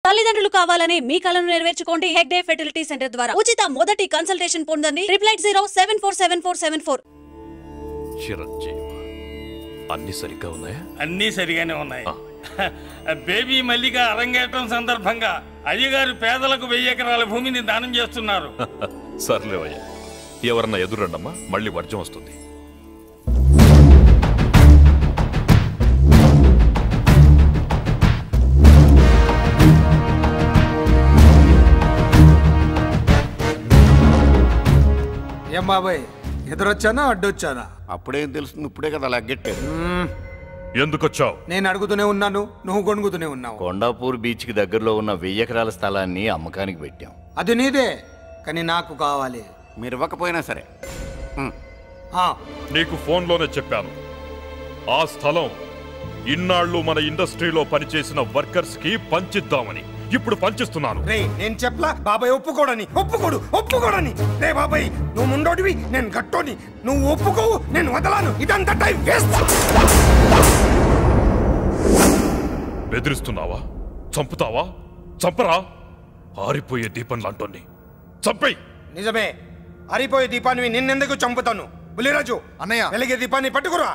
తల్లిదండ్రులు కావాలని మీ కలను నెరవేర్చుకోండి హెగ్డే ఫెర్టిలిటీ సెంటర్ ద్వారా ఉచిత మొదటి కన్సల్టేషన్ పొందండి 8807447474. చిరంజీవి అన్ని సరిగ్గా ఉన్నాయా? అన్నీ సరిగానే ఉన్నాయి. బేబీ మల్లిక అరంగేట్రం సందర్భంగా అయ్యగారు పేదలకు 1000 ఎకరాల భూమిని దానం చేస్తున్నారు. సర్లేవయ్యా, ఎవరన్నా ఎదురండమ్మా, మళ్ళీ వర్జం వస్తుంది. ఏం బాబాయ్, ఎదురొచ్చానా అడ్డొచ్చానా? అప్పుడేం తెలుస్తుంది, ఇప్పుడే కదా లగ్గెట్టారు. ఎందుకొచ్చావు? నేను అడుగుతూనే ఉన్నాను, నువ్వు గొణుగుతూనే ఉన్నావు. కొండాపూర్ బీచ్ కి దగ్గరలో ఉన్న 1000 ఎకరాల స్థలాన్ని అమ్మకానికి పెట్టాం. అది నీదే, కానీ నాకు కావాలి. మీరు ఇవ్వకపోయినా సరే. నీకు ఫోన్లోనే చెప్పాను, ఆ స్థలం ఇన్నాళ్ళు మన ఇండస్ట్రీలో పనిచేసిన వర్కర్స్ కి పంచిద్దామని. ఇప్పుడు పంచిస్తున్నాను. రే, నేను చెప్పలా బాబాయ్ ఒప్పుకోడని. ఒప్పుకోడని. రే బాబాయ్, నువ్వు ముండోడివి, నేను గట్టోని. నువ్వు ఒప్పుకోవు, నేను వదలాను. ఇదంతా టైం వేస్ట్. బెదిరిస్తున్నావా? చంపుతావా? చంపరా? ఆరిపోయే దీపం లాంటోని చంపేయ్. నిజమే, ఆరిపోయే దీపాన్ని నిన్నెందుకు చంపుతాను? బుల్లిరాజు అన్నయ్య, వెలిగే దీపాన్ని పట్టుకురా.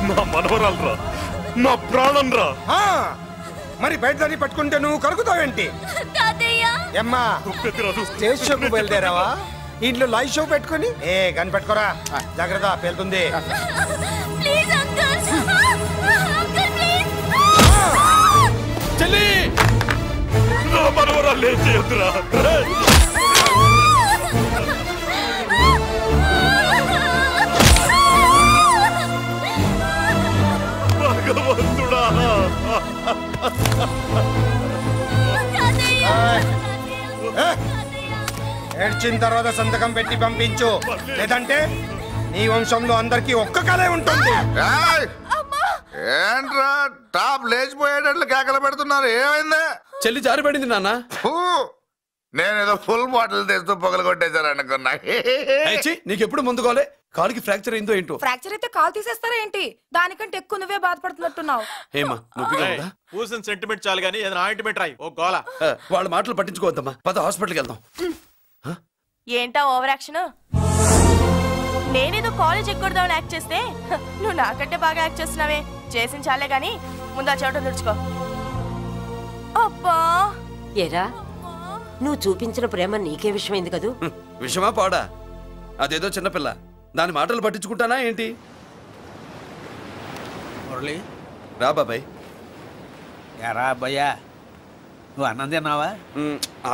నా మనవరాలరా, నా ప్రాణం రా. మరి బయట దాన్ని పట్టుకుంటే నువ్వు కరుగుతావేంటి? అమ్మా, స్టేజ్ షోకు బయలుదేరావా? ఇంట్లో లైవ్ షో పెట్టుకుని గన్ పెట్టుకోరా, జాగ్రత్త పేలుతుంది. చెల్లి, నా మనవరాలు ఏం చేయొద్దురా. భగవంతుడా, ఏడ్చిన తర్వాత సంతకం పెట్టి పంపించు, లేదంటే నీ వంశంలో అందరికి ఒక్క కలే ఉంటుంది. ఏంట్రా టాప్ లేచిపోయేటట్లు కేకలు పెడుతున్నారు? ఏమైంది? చెల్లి జారిపడింది నాన్న. నేనేదో ఫుల్ బాటిల్ తెస్తూ పొగలు కొట్టేశారు అనుకున్నా. నీకెప్పుడు ముందుకోలే, కాలుకి ఫ్రాక్చర్ అయిందో ఏంటో. ఫ్రాక్చర్ అయితే కాలు తీసేస్తారా ఏంటి? దానికంటే ఎక్కువ నువ్వే బాధపడుతున్నట్టున్నావు. ఏమా నొప్పిగా ఉందా? కూసిన సెంటిమెంట్ చాలు గానీ ఏదైనా ఆయింట్మెంట్ రాయి. ఓ గోల. వాళ్ళ మాటలు పట్టించుకోవద్దమ్మా, పద హాస్పిటల్కి వెళ్దాం. ఏంటా ఓవర్ యాక్షన్? నేనేదో కాలేజ్ ఎక్కడదామని యాక్ట్ చేస్తే నువ్వు నాకంటే బాగా యాక్ట్ చేస్తున్నావే. చేసిన చాలే గాని ముందు ఆ చోట తుడుచుకో. అబ్బా, ఏరా, నువ్వు చూపించిన ప్రేమ నీకే విషయమైంది కదూ? విషమా పాడా? అదేదో చిన్నపిల్ల, దాని మాటలు పట్టించుకుంటానా ఏంటి? మురళి, రా బాబాయ్. ఎరా అబ్బాయ్యా, నువ్వు అన్నం తిన్నావా?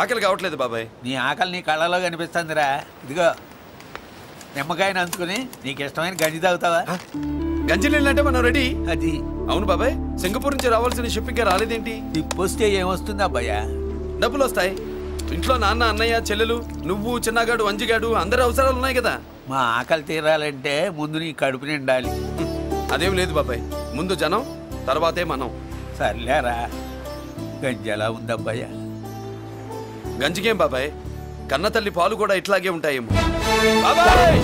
ఆకలి కావట్లేదు బాబాయ్. నీ ఆకలి నీ కళ్ళలో కనిపిస్తుందిరా. ఇదిగో నిమ్మకాయని అంచుకుని నీకు ఇష్టమైన గంజి తాగుతావా? గంజి నీళ్ళంటే మనం రెడీ. అది అవును బాబాయ్, సింగపూర్ నుంచి రావాల్సిన షిప్పింగ్ రాలేదేంటి? టిప్ వస్తే ఏమొస్తుంది అబ్బాయ్యా? డబ్బులు వస్తాయి. ఇంట్లో నాన్న, అన్నయ్య, చెల్లెలు, నువ్వు, చిన్నగాడు, వంజిగాడు, అందరి అవసరాలు ఉన్నాయి కదా. మా ఆకలి తీరాలంటే ముందు నీ కడుపు నిండాలి. అదేం లేదు బాబాయ్, ముందు జనం, తర్వాతే మనం. సర్లేరా, గంజి ఎలా ఉంది అబ్బాయ్యా? గంజికేం బాబాయ్, కన్న తల్లి పాలు కూడా ఇట్లాగే ఉంటాయేమో. బాబాయ్,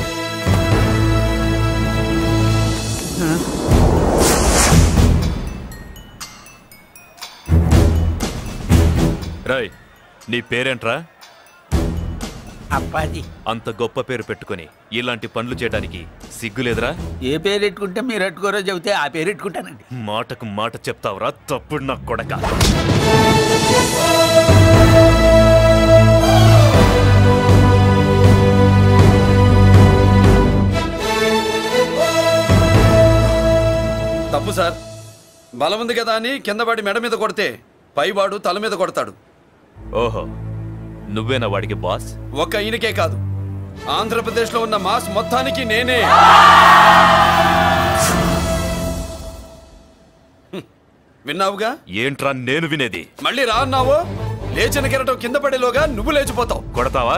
రాయ్, నీ పేరేంట్రా? అప్పాజీ. అంత గొప్ప పేరు పెట్టుకుని ఇలాంటి పనులు చేయడానికి సిగ్గులేదురా? ఏ పేరు ఎట్టుకుంటే మీరు ఎట్టుకోరో చెబితే ఆ పేరు ఎట్టుకుంటానండి. మాటకు మాట చెప్తావురా తప్పుడు నా కొడక. తప్పు సార్. బలం ఉంది కదా అని కిందవాడి మెడ మీద కొడితే పైవాడు తల మీద కొడతాడు. ఓహో, నువ్వేనా వాడికి బాస్? ఒక్క ఈయనకే కాదు, ఆంధ్రప్రదేశ్ లో ఉన్న మాస్ మొత్తానికి నేనే. విన్నావుగా? ఏంట్రా నేను వినేది? మళ్ళీ రా అన్నావు, లేచిన కెరటం కింద పడేలోగా నువ్వు లేచిపోతావు. కొడతావా?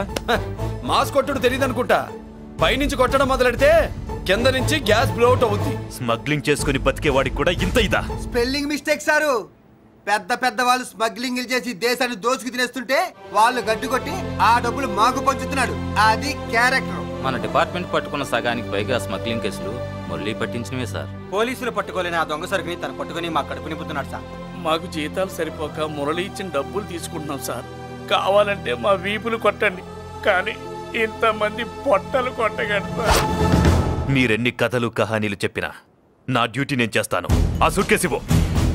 మాస్ కొట్టుడు తెలియదు అనుకుంటా. పైనుంచి కొట్టడం మొదలెడితే కింద నుంచి గ్యాస్ బ్లౌట్ అవుద్ది. స్మగ్లింగ్ చేసుకుని బతికేవాడికి కూడా ఇంత ఇదా? Spelling mistake sir. పెద్ద పెద్ద వాళ్ళు స్మగ్లింగ్ చేసి దేశాన్ని దోచుకు తినేస్తుంటే వాళ్ళు గడ్డు కొట్టి ఆ డబ్బులు మాకు పంచుతున్నాడు. అది క్యారెక్టర్. మన డిపార్ట్మెంట్ పట్టుకున్న సగానికి పైగా స్మగ్లింగ్ కేసులు మురళి పట్టించినవే సార్. పోలీసులు పట్టుకోలేని ఆ దొంగ సరుకుని తను పట్టుకుని మా కడుపు నింపుతున్నాడు సార్. మాకు జీతాలు సరిపోక మురళి ఇచ్చిన డబ్బులు తీసుకుంటున్నాం సార్. కావాలంటే మా వీపులు కొట్టండి, కానీ ఇంతమంది పొట్టలు కొట్టగండి సార్. మీరెన్ని కథలు కహానీలు చెప్పినా నా డ్యూటీ నేను చేస్తాను. ఆ సూట్ కేసు ఇవ్వు.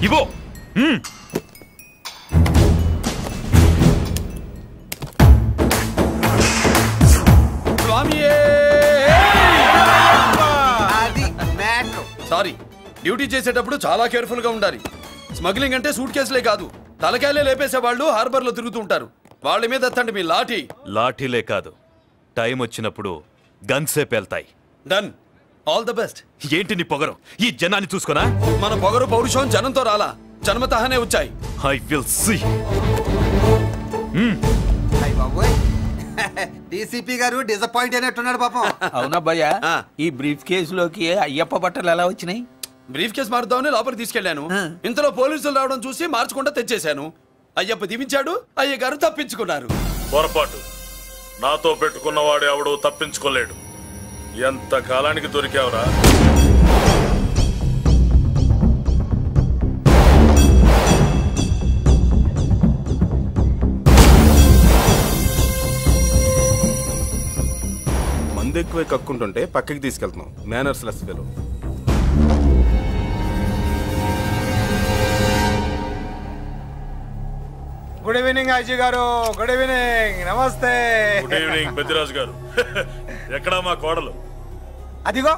ఇవ్వు. సారీ, డ్యూటీ చేసేటప్పుడు చాలా కేర్ఫుల్ గా ఉండాలి. స్మగ్లింగ్ అంటే సూట్ కేసులే కాదు, తలకాయలే లేపేసే వాళ్ళు హార్బర్ లో తిరుగుతుంటారు. వాళ్ళ మీద ఎత్తండి మీ లాఠీ. లాఠీలే కాదు, టైం వచ్చినప్పుడు గన్సే పేల్తాయి. డన్. All the best. ఏంటి నీ పొగరు? ఈ జనాన్ని చూసుకోనా? మన పొగరు పౌరుషం జనంతో రాలా, జన్మతహనే వచ్చాయి. I will see. డీసీపీ గారు డిసప్పాయింట్ అయినట్టున్నాడు పాపం. అవునా భయ్యా? ఈ బ్రీఫ్ కేసులోకి అయ్యప్ప బట్టలు ఎలా వచ్చినాయి? బ్రీఫ్ కేసు మారుద్దామని లోపలికి తీసుకెళ్లాను. ఇంతలో పోలీసులు రావడం చూసి మార్చకుండా తెచ్చేశాను. అయ్యప్ప దీవించాడు, అయ్య గారు తప్పించుకున్నారు. పొరపాటు. నాతో పెట్టుకున్నవాడు ఎవడు తప్పించుకోలేడు. ఎంత కాలానికి దొరికావురా? ఎక్కువే కక్కుంటుంటే పక్కకి తీసుకెళ్తున్నాం. Manners less fellow. Good evening Ajay garu. Good evening. నమస్తే. Good evening Peddiraju garu. ఎక్కడా మా కోడలు? అదిగో.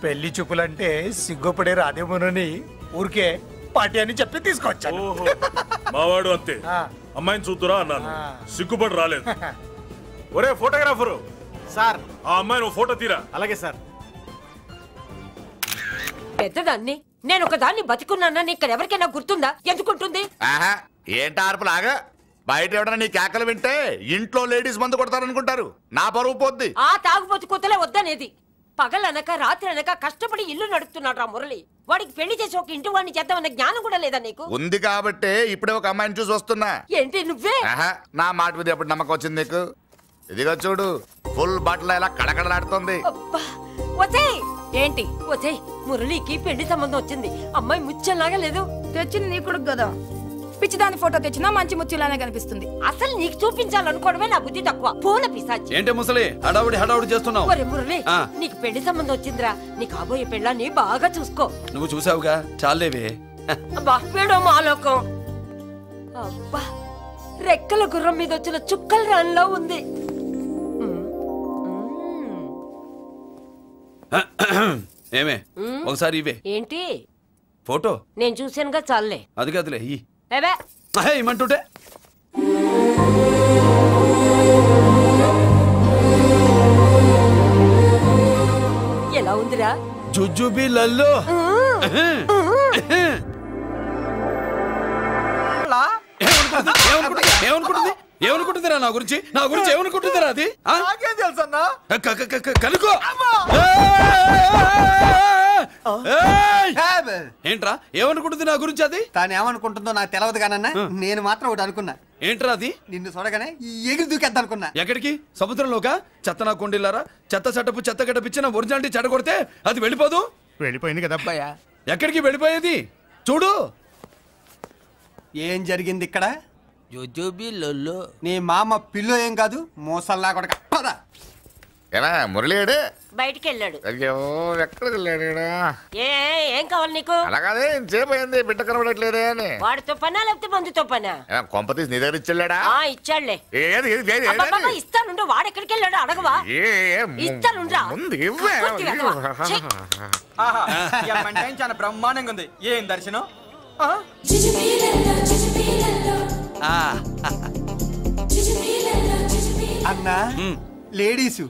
పెళ్లి చూపులంటే సిగ్గుపడే రాదేమోనని ఊరికే పార్టీ అని చెప్పి తీసుకొచ్చాను. మావాడు అంతే. అమ్మాయిని చూద్దురా అన్నాను, సిగ్గుపడి రాలేదు. ఒరే ఫోటోగ్రాఫరు సార్, ఆ అమ్మాయిని ఓ ఫోటో తీరా. అలాగే సార్. పెద్దదాన్ని నేను ఒక దాన్ని బతికున్నానని ఇక్కడ ఎవరికైనా గుర్తుందా? ఎందుకుంటుంది? ఏంటి ఆర్పులాగా? బయట ఎవడన్నా నీ కేకలు వింటే ఇంట్లో లేడీస్ మందు కొడతారనుకుంటారు. నా పరువు పోద్ది. ఆ తాగుబోతు కొత్తలే వద్దనేది. పగలనక రాత్రి అనక కష్టపడి ఇల్లు నడుపుతున్నాడు రా మురళి. వాడికి పెళ్లి చేసి ఒక ఇంటి వాడిని చేద్దామన్న జ్ఞానం కూడా లేదా నీకు? ఉంది కాబట్టే ఇప్పుడే ఒక అమ్మాయిని చూసి వస్తున్నా. ఏంటి నువ్వే? నా మాట మీద ఎప్పుడు నమ్మకం వచ్చింది నీకు? ఇదిగో చూడు, ఫుల్ బట్టలు ఇలా కడకడలాడుతుంది. ఏంటి వచ్చే మురళికి పెళ్లి సంబంధం వచ్చింది. అమ్మాయి ముచ్చల్లాగా లేదు. తెచ్చింది నీ కొడుకు కదా. పిచ్చిదాని ఫోటో తెచ్చినా మంచి ముచ్చిలానే కనిపిస్తుంది. అసలు నీకు చూపించాలనుకోవడమే నా బుద్ధి తక్కువ. పూల పిశాచి. ఏంటి ముసలి హడావుడి చేస్తున్నావు? ఒరే మురళి, నీకు పెళ్లి సంబంధం వచ్చిందిరా. నీ కాబోయే పెళ్ళాన్ని బాగా చూసుకో. నువ్వు చూసావుగా, చాలేవే. అబ్బా వీడో మాలోకం. అబ్బా రెక్కల గుర్రం మీద వచ్చిన చుక్కల రాన్లో ఉంది. ఏమే ఒకసారి ఇవే. ఏంటి ఫోటో? నేను చూసానుగా, చాలే. అది కదులే ఏమంటుంటే ఎలా ఉందిరా? జుజుబి లల్లో. ఏమనుకుంటుందిరా నా గురించి? ఏమనుకుంటుందిరా అది? తెలుసన్నా కనుకో. ఏంట్రా ఏమనుకుంటుంది నా గురించి? అది తాను ఏమనుకుంటుందో నాకు తెలియదు కానన్నా. నేను మాత్రం ఒకటి అనుకున్నా. ఏంట్రా అది? నిన్ను చూడగానే ఎగిరి దూకేద్దాం అనుకున్నా. ఎక్కడికి? సముద్రంలోకా? చెత్త నా కొండిల్లారా, చెత్త సెటపు చెత్త గడపిచ్చిన ఒరిజినాలిటీ చెడగొడితే అది వెళ్ళిపోదు. వెళ్ళిపోయింది కదా అబ్బాయా. ఎక్కడికి వెళ్ళిపోయేది? చూడు ఏం జరిగింది ఇక్కడ. నీ మామ పిల్లో ఏం కాదు, మోసల్లా కొడక. పద. మురళీడే బయటికి వెళ్ళాడు. అయ్యో ఎక్కడికి వెళ్ళాడు? ఏం కావాలి నీకు? అలాగే సేపు అయింది, బిడ్డ కనబడట్లేదే అని. వాడితో పనా లేకపోతే మందుతో పనా? కొంప తీసి నీ దగ్గర ఇచ్చాడా? ఇచ్చాడులే. ఇస్తానుండు. వాడెక్కడికి వెళ్ళాడు అడగవా? ఇస్తానుండ్రా. చాలా బ్రహ్మాండంగా ఉంది. ఏం దర్శనం. అన్నా లేడీసు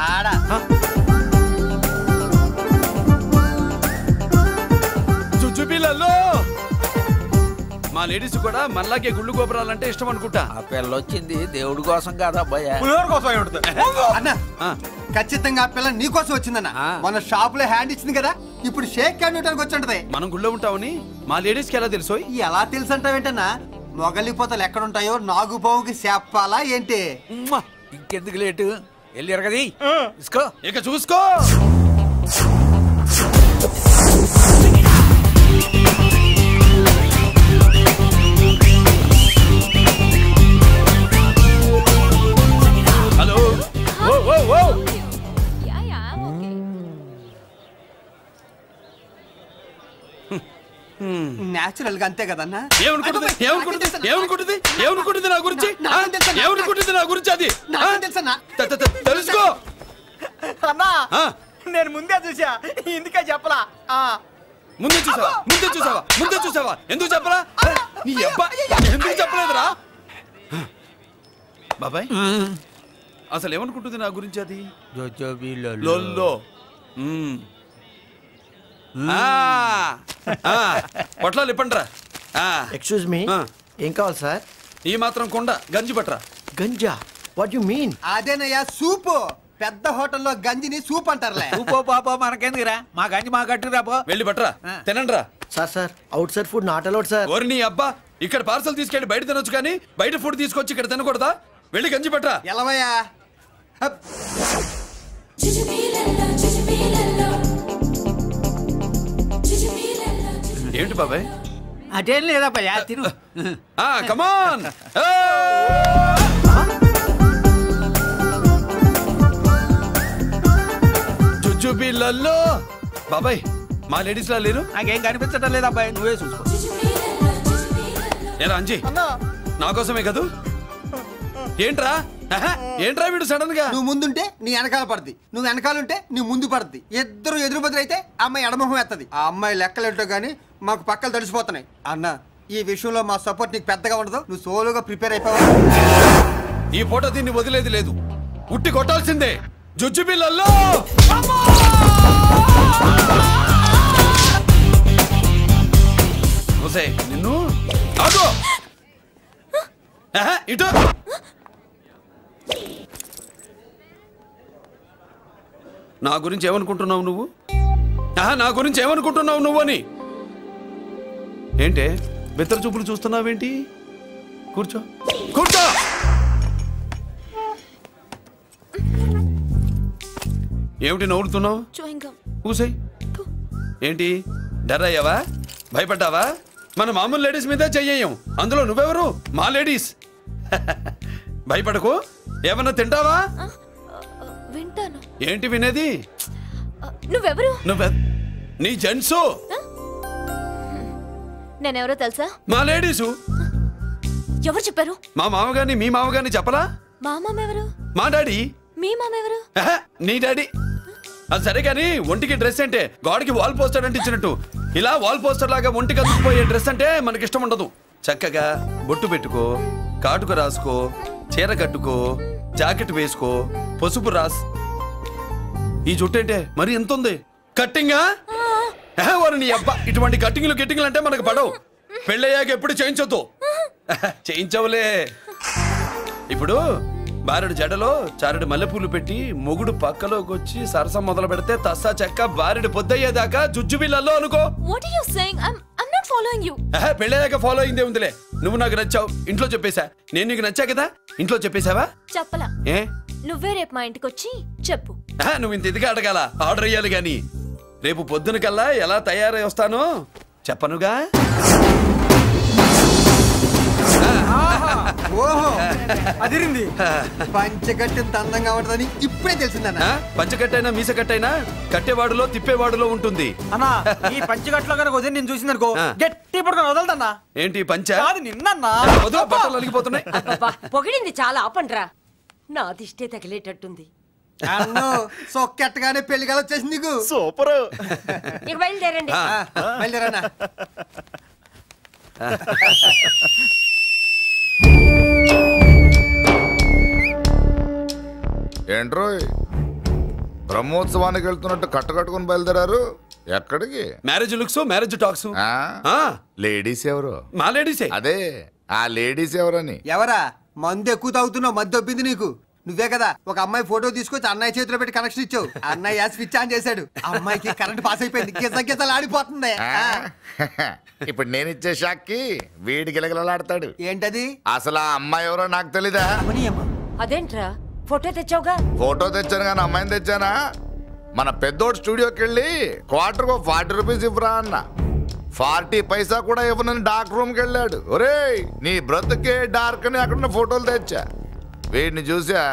ఆడ జుజుబిలలో మా లేడీస్ కూడా మనలాగే గుళ్ళు గోపురాలంటే ఇష్టం అనుకుంటా. ఆ పిల్ల వచ్చింది దేవుడి కోసం కాదు అబ్బాయి, అన్న ఖచ్చితంగా ఆ పిల్ల నీ కోసం వచ్చిందన్న. మన షాప్ లో హ్యాండ్ ఇచ్చింది కదా, ఇప్పుడు షేక్ హ్యాండ్ ఇవ్వడానికి వచ్చి ఉంటది. మనం గుళ్ళో ఉంటామని మా లేడీస్ కి ఎలా తెలుసు? ఎలా తెలుసు అంటావేంటన్నా? మొగలిపోతలు ఎక్కడుంటాయో నాగుబావుకి చెప్పాలా ఏంటి? ఇంకెందుకు లేటు, వెళ్ళారు కదా తీసుకో. ఇక చూసుకో. హలో. నేచురల్ గా అంతే కదన్నా. ఏమనుకుంటుంది నా గురించి? ఏమనుకుంటుంది నా గురించి? అది తెలుసుకో అన్నా. నేను ముందే చూసా, ఇందుకే చెప్పలా. ముందే చూసావా? ఎందుకు చెప్పరా? నీ అబ్బా ఎందుకు చెప్పలేదురా? బాబాయ్ అసలు ఏమనుకుంటుంది నా గురించి? అది లొల్లో. పొట్లాలు ఇప్పండిరా. ఎక్స్క్యూజ్ మీ, ఏం కావాలి సార్? ఈ మాత్రం కొండ గంజి పట్రా. గంజా? What you mean? అదేనయ్యా సూపు. పెద్ద హోటల్లో గంజిని సూప్ అంటారులే. సూపో పాపో మనకెందుకురా, మా గంజి మా కట్టుకురా పో. వెళ్ళి పట్రా, తినండి రా. Sir out side food not allowed sir. ఓరి నీ అబ్బా, ఇక్కడ పార్సల్ తీసుకెళ్ళి బయట తినొచ్చు కానీ బయట ఫుడ్ తీసుకొచ్చి ఇక్కడ తినకూడదా? వెళ్ళి గంజి పట్రా. ఎలవయ్యా. ఏంటి బాబాయ్? అదేం లేదబ్బా, తిను. కమాన్. జుజుబిళ్ళల్లో బాబాయ్ మా లేడీస్ లా లేరు? నాకేం కనిపించడం లేదు అబ్బాయి, నువ్వే చూసుకో. ఎలా అంజీ, నా కోసమే కదూ? ఏంట్రా వీడు సడన్ గా? నువ్వు ముందుంటే నీ వెనకాల పడుతుంది, నువ్వు వెనకాలంటే నీ ముందు పడుతుంది. ఇద్దరు ఎదురు బదులైతే అమ్మాయి ఎడమొహం ఎత్తది. ఆ అమ్మాయి లెక్కలేంటో గానీ మాకు పక్కలు తడిసిపోతున్నాయి. అన్న ఈ విషయంలో మా సపోర్ట్ నీకు పెద్దగా ఉండదు, నువ్వు సోలోగా ప్రిపేర్ అయిపోవా. ఈ పూట దీన్ని వదిలేది లేదు, ఉట్టి కొట్టాల్సిందే. జుజుబిళ్ళల్లో నిన్ను ఇటు. నా గురించి ఏమనుకుంటున్నావు నువ్వు? నా గురించి ఏమనుకుంటున్నావు నువ్వు అని? ఏంటే బెత్తర చూపులు చూస్తున్నావేంటి? కూర్చో. ఏమిటి నవ్వుతున్నావు? కూసేయ్. ఏంటి డర్ అయ్యావా? భయపడ్డావా? మన మామూలు లేడీస్ మీద చెయ్యం, అందులో నువ్వెవరు? మా లేడీస్. భయపడకు. ఏమన్నా తింటావా? వింటాను. ఏంటి వినేది? నువ్వెవరు? నీ జెంట్సు. నేనెవరో తెలుసా? మా లేడీసు. ఎవరు చెప్పారు? మా మామగారిని మీ మామగారిని చెప్పలా? మా మామ ఎవరు? మా డాడీ. మీ మామ ఎవరు? నీ డాడీ. అది సరే కానీ ఒంటికి డ్రెస్ అంటే గోడకి వాల్ పోస్టర్ అంటే ఇచ్చినట్టు ఇలా వాల్ పోస్టర్ లాగా ఒంటికి అతుక్కుపోయే డ్రెస్ అంటే మనకి ఇష్టం ఉండదు. చక్కగా బొట్టు పెట్టుకో, కాటుక రాసుకో, చీర కట్టుకో, జాకెట్ వేసుకో, పసుపు రాస్. ఈ జుట్టు అంటే మరి ఎంత ఉంది? కట్టింగా? వారు నీ అబ్బా, ఇటువంటి కట్టింగ్లు అంటే మనకు పడవు. పెళ్ళయ్యాక ఎప్పుడు చేయించొద్దు. చేయించవులే. ఇప్పుడు బారెడు జడలో చారెడు మల్లెపూలు పెట్టి మొగుడు పక్కలోకి వచ్చి సరసం మొదలు పెడితే తస్సా చెక్క బారెడు పొద్దయ్యేదాకా జుజుబిళ్ళల్లో అనుకో. What are you saying? I'm not following you. పెళ్ళయ్యాక ఫాలో అయిందే ఉందిలే. నువ్వు నాకు నచ్చావు, ఇంట్లో చెప్పేశా. నేను నీకు నచ్చా కదా, ఇంట్లో చెప్పేశావా? చెప్పలా. ఏ నువ్వే రేపు మా ఇంటికి వచ్చి చెప్పు. నువ్వు ఇంత ఇదిగా అడగాల, ఆర్డర్ అయ్యాలి గాని. రేపు పొద్దున కల్లా ఎలా తయారై వస్తానో చెప్పనుగా. ఓహో అదిరింది. పంచకట్టింత అందంగా ఉంటుందని ఇప్పుడే తెలిసిందన్న. పంచకట్టైనా మీసకట్టైనా కట్టేవాడులో తిప్పేవాడులో ఉంటుంది. అన్నా ఈ పంచకట్లో కనుక వదిలి నేను చూసిందనుకో గట్టి పడుకొని వదలదన్నా. ఏంటి పంచ? నిన్నన్నా బట్టలు అలిగిపోతున్నాయి. పొగిడింది చాలా ఆపండ్రా, నా దిష్టే తగిలేటట్టుంది. అన్ను సొక్కెట్టగానే పెళ్లి కాల వచ్చేసింది నీకు. సూపర్. ఇక బయలుదేరండి. బయలుదేరన్నా. ఏంట్రో బ్రహ్మోత్సవానికి వెళ్తున్నట్టు కట్టకట్టుకుని బయలుదేరారు. ఎక్కడికి? Marriage looks, marriage talks. Ladies ఎవరు? మా లేడీసే. అదే ఆ లేడీస్ ఎవరని. ఎవరా? మందు ఎక్కువ తాగుతున్నావు, మధ్య దొబ్బింది నీకు. నువ్వే కదా ఒక అమ్మాయి ఫోటో తీసుకొచ్చి అన్నయ్య చేతిలో పెట్టి కనెక్షన్ ఇచ్చావు. అన్నయ్య స్విచ్ ఆన్ చేశాడు, అమ్మాయికి కరెంట్ పాస్ అయిపోయింది, గిజగిజలు ఆడిపోతుంది. ఇప్పుడు నేను ఇచ్చే షాక్కి వీడి గిలగిలలాడతాడు. ఏంటది? అసలు ఆ అమ్మాయి ఎవరో నాకు తెలీదా? అదేంట్రా ఫోటో తెచ్చావుగా? ఫోటో తెచ్చాను కానీ అమ్మాయిని తెచ్చానా? మన పెద్దోడు స్టూడియోకి వెళ్ళి క్వార్టర్కు 40 రూపీస్ ఇవ్వరా అన్న. 40 పైసా కూడా ఇవ్వనని డార్క్ రూమ్కి వెళ్ళాడు. ఒరేయ్ నీ బ్రతుకే డార్క్ అని అక్కడ ఫోటోలు తెచ్చా. వీడిని చూసా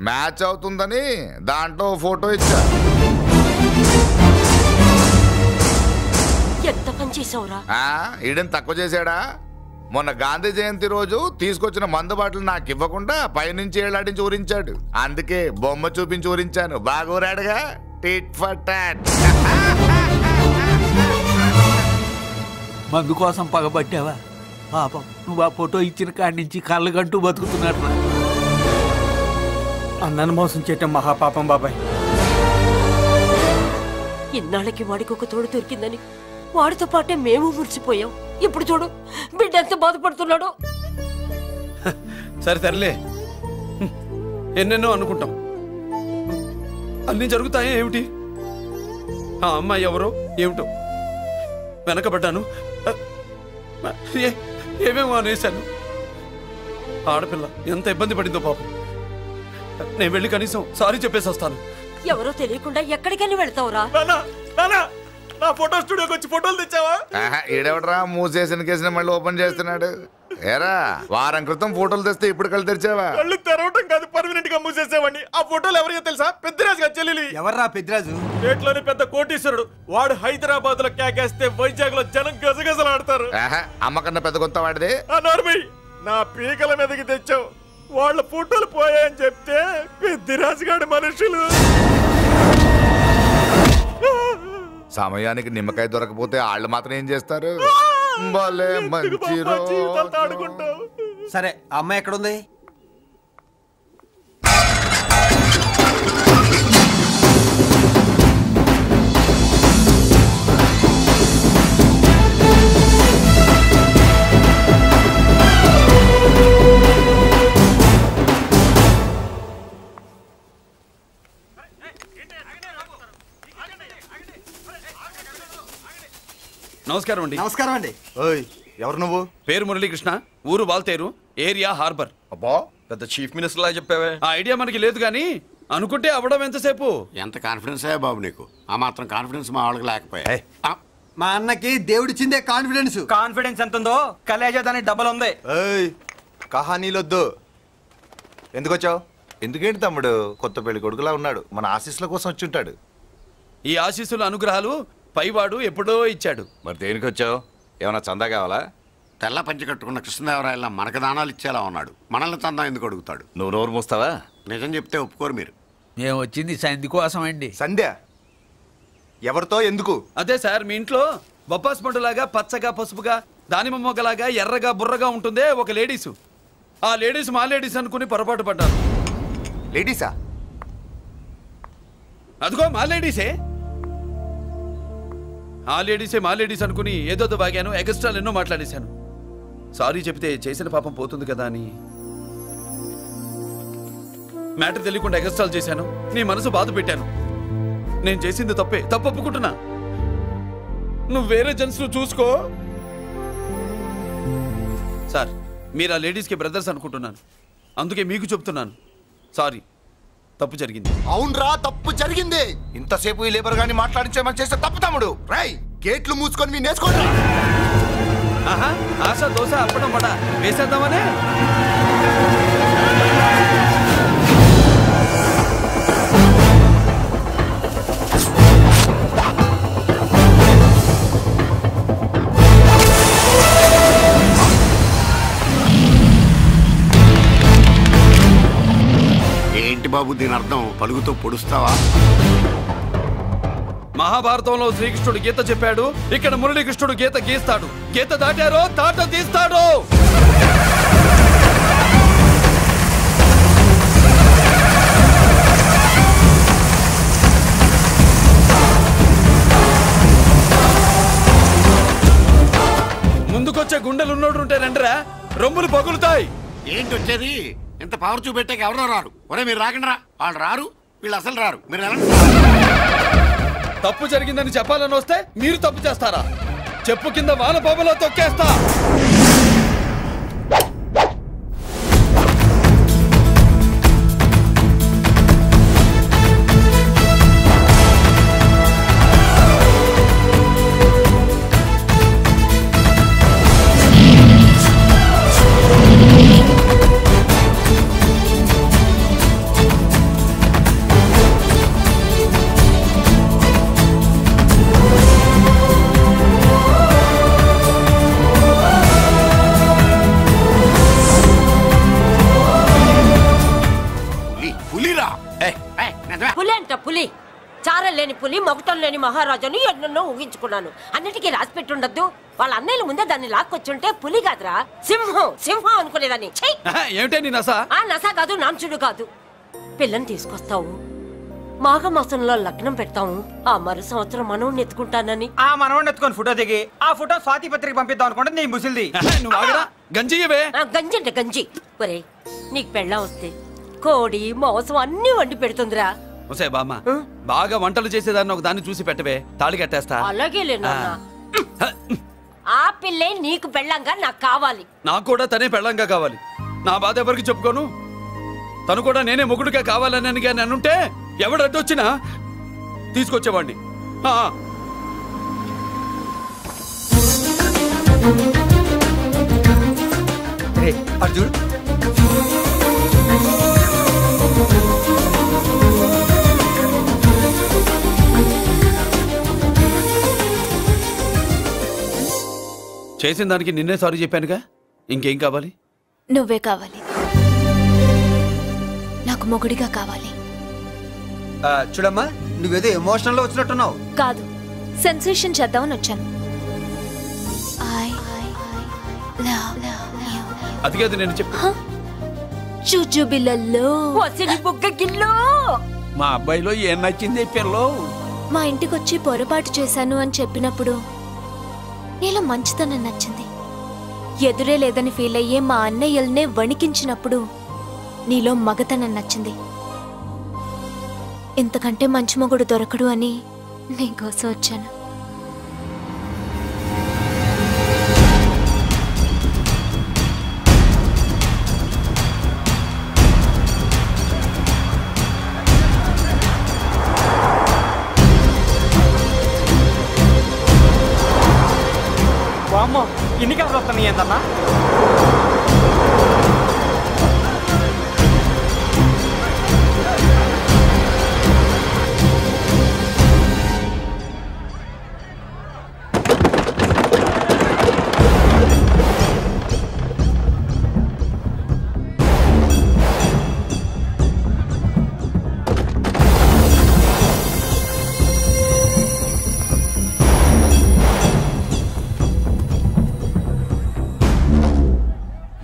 మ్యాచ్ అవుతుందని దాంట్లో ఫోటో ఇచ్చా. ఎంత పని చేసావురా? ఈడని తక్కువ చేశాడా? మొన్న గాంధీ జయంతి రోజు తీసుకొచ్చిన మందు బాటలు నాకు ఇవ్వకుండా పైనుంచి ఏళ్ళాడించి ఊరించాడు. అందుకే బొమ్మ చూపించి ఊరించాను. బాగా ఊరాడుగా. Tit for tat. మందు కోసం పగబట్టావా? పాపం నువ్వు ఆ ఫోటో ఇచ్చిన కాడి నుంచి కళ్ళు గంటూ బతుకుతున్నట్టు. అన్నను మోసం చేయటం మహాపాపం బాబాయ్. ఇన్నాళ్ళకి వాడికి ఒక తోడు దొరికిందని వాడితో పాటే మేము మురిసిపోయాం. ఇప్పుడు చూడు బిడ్డ ఎంత బాధపడుతున్నాడో. సరే తరలే, ఎన్నెన్నో అనుకుంటాం, అన్నీ జరుగుతాయా ఏమిటి? ఆ అమ్మాయి ఎవరో ఏమిటో వెనకబడ్డాను, ఏమేమో అనేశాను. ఆడపిల్ల ఎంత ఇబ్బంది పడిందో పాపం. నేను వెళ్ళి కనీసం సారీ చెప్పేసి వస్తాను. ఎవరో తెలియకుండా ఎక్కడికని వెళ్తావురా? నా ఫోటో స్టూడియోకి వచ్చి ఫోటోలు తెచ్చావా? ఈడెవడరా మూసేసిన కేసుని మళ్ళీ ఓపెన్ చేస్తున్నాడు? ఏరా వారం క్రితం ఫోటోలు తెస్తే ఇప్పుడు కళ్ళు తెరిచావా? కళ్ళు తెరవటం కాదు, పర్మనెంట్ గా మూసేసేవాడిని. ఆ ఫోటోలు ఎవరికో తెలుసా? పెద్దరాజు గారి చెల్లెలి. ఎవర్రా పెద్దరాజు? స్టేట్లోని పెద్ద కోటీశ్వరుడు. వాడు హైదరాబాద్ లో కేకేస్తే వైజాగ్ లో జనం గజగజలాడతారు. అమ్మకన్నా పెద్ద కొత్త వాడిది. నా పీకల మీదకి తెచ్చావు. వాళ్ళ ఫోటోలు పోయాయని చెప్తే పెద్దరాజు గారి మనుషులు. సమయానికి నిమ్మకాయ దొరకపోతే వాళ్ళు మాత్రం ఏం చేస్తారు? భలే మంచి రోజు. సరే అమ్మాయి ఎక్కడుంది? నమస్కారం అండి. నమస్కారం అండి. ఓయ్ ఎవరు నువ్వు? పేరు మురళీకృష్ణ, ఊరు వాల్తేరు, ఏరియా హార్బర్. అబ్బా పెద్ద చీఫ్ మినిస్టర్ లా చెప్పావే. ఆ ఐడియా మనకి లేదు కానీ అనుకుంటే అవ్వడం ఎంతసేపు. ఎంత కాన్ఫిడెన్స్ అయ్యా బాబు నీకు? ఆ మాత్రం కాన్ఫిడెన్స్ మా వాళ్ళకి లేకపోయా? మా అన్నకి దేవుడిచ్చిందే కాన్ఫిడెన్స్. కాన్ఫిడెన్స్ ఎంత ఉందో కలేజా దానికి డబల్ ఉంది. కహానీలొద్దు. ఎందుకు వచ్చావు? ఎందుకేంటి తమ్ముడు కొత్త పెళ్లి కొడుకులా ఉన్నాడు. మన ఆశీస్సుల కోసం వచ్చి ఉంటాడు. ఈ ఆశీస్సుల అనుగ్రహాలు పైవాడు ఎప్పుడో ఇచ్చాడు. మరి దేనికి వచ్చావు? ఏమన్నా చందా కావాలా? తెల్ల పంచి కట్టుకున్న కృష్ణదేవరాయల మనకు దానాలు ఇచ్చేలా ఉన్నాడు. మనల్ని చందా ఎందుకు అడుగుతాడు? నువ్వు నోరు మూస్తావా? నిజం చెప్తే ఒప్పుకోరు మీరు. మేము వచ్చింది సంధి కోసం అండి. సంధ్య ఎవరితో ఎందుకు? అదే సార్, మీ ఇంట్లో బొప్పాస్ పండులాగా పచ్చగా పసుపుగా దానిమ్మ మొగ్గలాగా ఎర్రగా బుర్రగా ఉంటుందే ఒక లేడీసు. ఆ లేడీస్ మా లేడీస్ అనుకుని పొరపాటు పడ్డారు. లేడీసా? అదిగో మా లేడీసే. ఆ లేడీసే మా లేడీస్ అనుకుని ఏదో బాగాను, ఎగస్ట్రాలు ఎన్నో మాట్లాడేశాను. సారీ చెప్తే చేసిన పాపం పోతుంది కదా అని మ్యాటర్ తెలియకుండా ఎగస్ట్రాలు చేశాను. నీ మనసు బాధ పెట్టాను. నేను చేసింది తప్పే, తప్పు ఒప్పుకుంటున్నా. నువ్వు వేరే జెంట్స్ చూసుకో. సార్, మీరు ఆ లేడీస్కి బ్రదర్స్ అనుకుంటున్నాను, అందుకే మీకు చెప్తున్నాను. సారీ, తప్పు జరిగింది. అవునరా, తప్పు జరిగింది. ఇంతసేపు ఈ లేబర్ గాని మాట్లాడించేమని చేస్తే తప్పు తమ్ముడు. రై గేట్లు మూసుకొని మీ నేర్చుకోండి. ఆహా, ఆశ దోశ అప్పడం పడ వేసేద్దామనే. ఏంటి బాబు దీని అర్థం? పలుగుతో పొడుస్తావా? మహాభారతంలో శ్రీకృష్ణుడు గీత చెప్పాడు, ఇక్కడ మురళీకృష్ణుడు గీత గీస్తాడు. గీత దాటారో తాట తీస్తాడు. వచ్చే గుండెలు ఉన్నోడు ఉంటే రండిరా, రొమ్ములు పగులుతాయి. ఏంటి వచ్చేది? ఇంత పవర్ చూపెట్టాక ఎవరో రారు. ఒరే మీరు రాకండి రా. వాళ్ళు రారు, వీళ్ళు అసలు రారు. మీరు వెళ్ళండి. తప్పు జరిగిందని చెప్పాలని వస్తే మీరు తప్పు చేస్తారా? చెప్పు కింద వాన బాబులో తొక్కేస్తా. పులి అంట పులి, చారం లేని పులి, మొగటం లేని మహారాజుని ఎన్నెన్నో ఊహించుకున్నాను. అన్నిటికీ రాసి పెట్టుండద్దు. వాళ్ళ అన్నయ్యల ముందే దాన్ని లాక్కొచ్చుంటే పులి కాదురా, సింహం సింహం అనుకునేదాన్ని. ఏమిటే నీ నస? ఆ నస కాదు, నాంచుడు కాదు. పిల్లని తీసుకొస్తావు, మాఘమాసంలో లగ్నం పెడతాము, ఆ మరు సంవత్సరం మనవుని ఎత్తుకుంటానని. ఆ మనవడిని ఎత్తుకొని ఫోటో దిగి ఆ ఫోటో స్వాతి పత్రిక పంపిద్దాం అనుకుంటే నీ ముసిల్ది. గంజి గంజి అంటే గంజి. ఒరే నీకు పెళ్ళం వస్తే కోడి మాంసం అన్ని వండి పెడుతుందిరా. ఒసే బామ్మ, బాగా వంటలు చేసేదాన్ని ఒక దాన్ని చూసి పెట్టవే, తాళి కట్టేస్తా. అలాగే లేనా? ఆ పిల్లే నీకు పెళ్ళంగా నాకు కావాలి. నాకు కూడా తనే పెళ్ళంగా కావాలి. నా బాధ ఎవరికి చెప్పుకోను. తను కూడా నేనే మొగుడుగా కావాలని కానీ అనుంటే ఎవడు అడ్డొచ్చినా తీసుకొచ్చేవాడిని. అర్జున్ చేసిన దానికి నిన్నే సారీ చెప్పానుగా, ఇంకేం కావాలి? నువ్వే కావాలి, నాకు మొగుడిగా కావాలి. చూడమ్మా, నువ్వేదో ఎమోషనల్ లో వచ్చినట్టున్నావు. కాదు, సెన్సేషన్ చేద్దామని వచ్చాను. అది కాదు నేను చెప్పు. చుజుబిలలో మా అబ్బాయిలో ఏం నచ్చింది పిల్లో? మా ఇంటికి వచ్చి పొరపాటు చేశాను అని చెప్పినప్పుడు నీలో మంచితనం నచ్చింది. ఎదురే లేదని ఫీల్ అయ్యే మా అన్నయ్యల్నే వణికించినప్పుడు నీలో మగతనం నచ్చింది. ఇంతకంటే మంచి మొగుడు దొరకడు అని నీకోసం వచ్చాను. వామ్మో, ఇన్ని కలర్ వస్తున్నాయి ఏంటన్నా?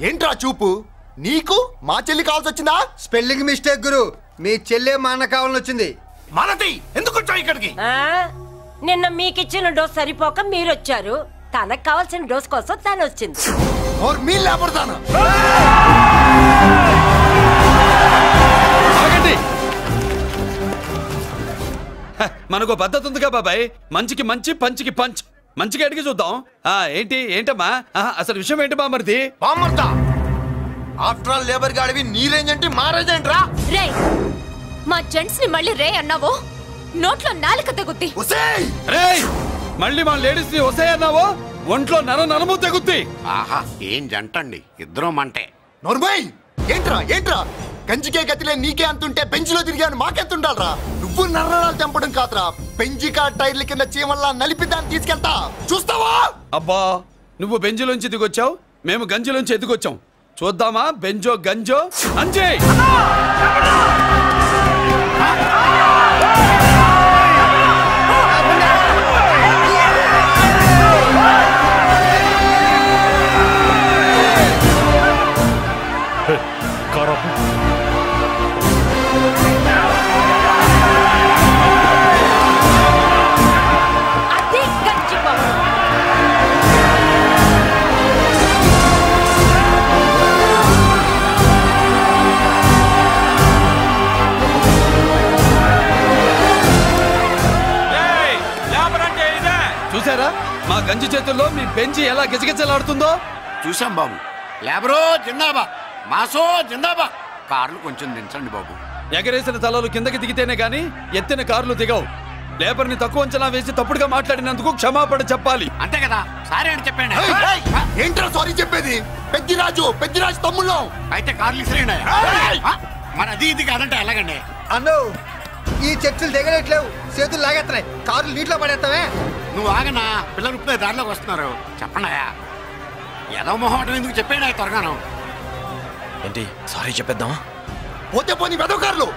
ఏంట్రా చూపు? నీకు మా చెల్లి కావాల్సి వచ్చిందా? స్పెల్లింగ్ మిస్టేక్ గురు. మీ చెల్లె మా అన్న కావాలని వచ్చింది. మనది ఎందుకు వచ్చావు ఇక్కడికి? నిన్న మీకిచ్చిన డోస్ సరిపోక మీరొచ్చారు. తనకు కావాల్సిన డోస్ కోసం తను వచ్చింది. మనకు పద్ధతి ఉందిగా బాబాయ్. మంచికి మంచి, పంచికి పంచ్. మంచిగా అడిగి చూద్దాం. ఏంటమ్మా అసలు విషయం ఏంటి బామర్ది? బామర్దా, ఆఫ్టర్ ఆల్ లేబర్ గాడివి నీ రేంజ్ ఏంటి, మా రేంజ్ ఏంట్రా? రే, మా జెంట్స్ ని మళ్ళీ రే అన్నావో నోట్లో నాలుక తెగుద్ది. రేయ్, మళ్ళీ మా లేడీస్ ని వసే అన్నావో ఒంట్లో నరము తెగుద్ది. ఆహా, ఏం జంటండి, ఇద్దరు మంటే. నోర్మయ్, ఏంట్రా గంజికే గతిలే నీకే అంతుంటే బెంచ్లో తిరిగాను మాకెంతుండాలరా? నువ్వు నర్రాలు తెంపడం కాదురా, బెంజికా టైర్ల కింద చీమల్లా నలిపి దాన్ని తీసుకెళ్తా, చూస్తావా? అబ్బా, నువ్వు బెంజిలోంచి దిగొచ్చావు, మేము గంజిలోంచి ఎదిగొచ్చాం. చూద్దామా బెంజో గంజో అంజే. మా గంజి చేతుల్లో మీ బెంచి ఎలా గిజగిజలాడుతుందో చూసాం బాబు. లేబరో జిందాబా, మాసో జిందాబా. కార్లు కొంచెం దించండి బాబు. ఎగరేసిన తలలు కిందకి దిగితేనే గాని ఎత్తిన కార్లు దిగవు. లేబర్ని తక్కువ అంచనా వేసి తప్పుడుగా మాట్లాడినందుకు క్షమాపణ చెప్పాలి. అంతే కదా, సారీ అని చెప్పండి. ఏంట్రా సారీ చెప్పేది? పెద్దిరాజు తమ్ముళ్ళు. అయితే కార్లు ఇసిరేయండి. మరి అది ఇది కాదంటే ఎలాగండి? అన్నో ఈ చర్చలు దిగలేట్లేవు, చేతులు లాగేస్తున్నాయి, కార్లు నీటిలో పడేస్తావే. నువ్వు ఆగనా, పిల్లలు ఇప్పుడే దారిలోకి వస్తున్నారు. చెప్పండి ఏదో మొహం ఎందుకు చెప్పేయండి త్వరగాను. ఏంటి సారీ చెప్పేద్దామా? పోతే పోనీ వెదవ కార్లు,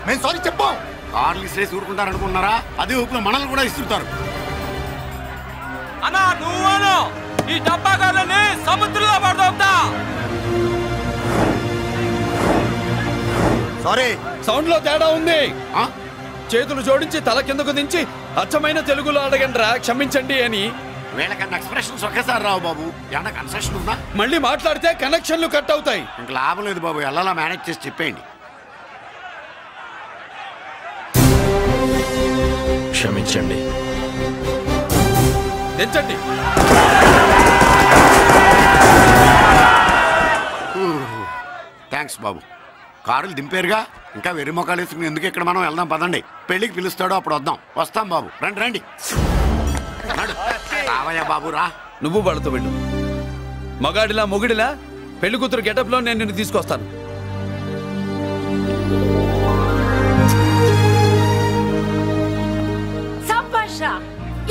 మేము సారీ చెప్పాం. కార్లు ఇసిరేసి ఊరుకుంటారు అనుకున్నారా? అదే ఊపిలో మనల్ని కూడా ఇస్తుంటారు. అన్నా నువ్వు ఈ డబ్బా కార్లని సముద్రంలో పడదోపుతా. సారీ, సౌండ్ లో తేడా ఉంది. చేతులు జోడించి తల కిందకు దించి అచ్చమైన తెలుగులో అడగండిరా క్షమించండి అని. వీళ్ళకన్నా ఎక్స్ప్రెషన్స్ ఒకేసారి రావు బాబు. ఏమన్నా కన్సెషన్ ఉందా? మళ్ళీ మాట్లాడితే కనెక్షన్లు కట్ అవుతాయి. ఇంక లాభం లేదు బాబు, ఎలా మేనేజ్ చేసి చెప్పేయండి. క్షమించండి. దించండి. థ్యాంక్స్ బాబు. కారులు దింపారుగా, ఇంకా వెర్రి మొక్కలు వేసుకుని ఎందుకు ఇక్కడ మనం వెళ్దాం పదండి. పెళ్లికి పిలుస్తాడో అప్పుడు వద్దాం. వస్తాం బాబు, రండి రండి. రావయ్యా బాబు రా. నువ్వు వాళ్ళతో వెళ్ళు. మగాడిలా మొగుడిలా పెళ్లి కూతురు గెటప్ లో నేను నిన్ను తీసుకొస్తాను.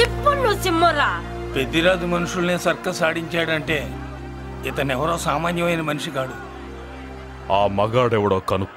ఇప్పుడు నువ్వు సింహరా. పెద్దిరాజు మనుషుల్ని సర్కస్ ఆడించాడంటే ఇతనెవరో సామాన్యమైన మనిషి కాడు. ఆ మగాడెవడో కను